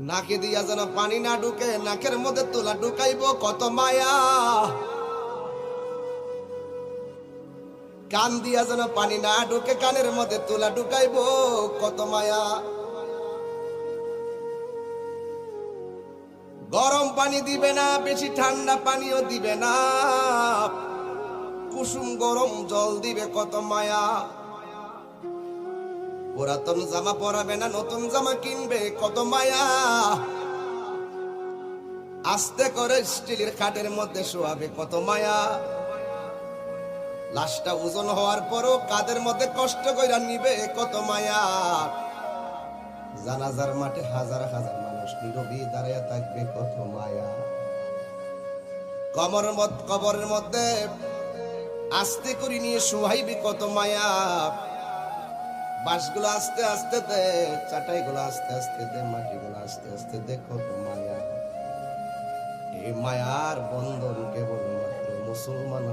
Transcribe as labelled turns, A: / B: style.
A: নাকে দিয়া যেন পানি না ঢুকে, নাকের মধ্যে তুলা ঢুকাইব কত মায়া। কান দিয়া যেন পানি না ঢুকে, কানের মধ্যে তুলা ঢুকাইব কত মায়া। গরম পানি দিবে না, বেশি ঠান্ডা পানিও দিবে না, কুসুম গরম জল দিবে কত মায়া। পুরাতন জামা পরাবে না, নতুন জামা কিনবে কত মায়া। আস্তে করে স্টিলের খাটের মধ্যে শোয়াবে কত মায়া। লাশটা ওজন হওয়ার পরও কাদের মধ্যে কষ্ট কইরা নিবে কত মায়া। জানাজার মাঠে হাজার হাজার মানুষ নীরবে দাঁড়িয়ে থাকবে কত মায়া। কবরের মধ্যে আস্তে করে নিয়ে শোয়াইবে কত মায়া। বাঁশগুলো আস্তে আস্তে দে, চাটাইগুলো আস্তে আস্তে দে, মাটিগুলো আস্তে আস্তে দে, কত মায়া। এই মায়ার বন্ধন কেবলমাত্র মুসলমান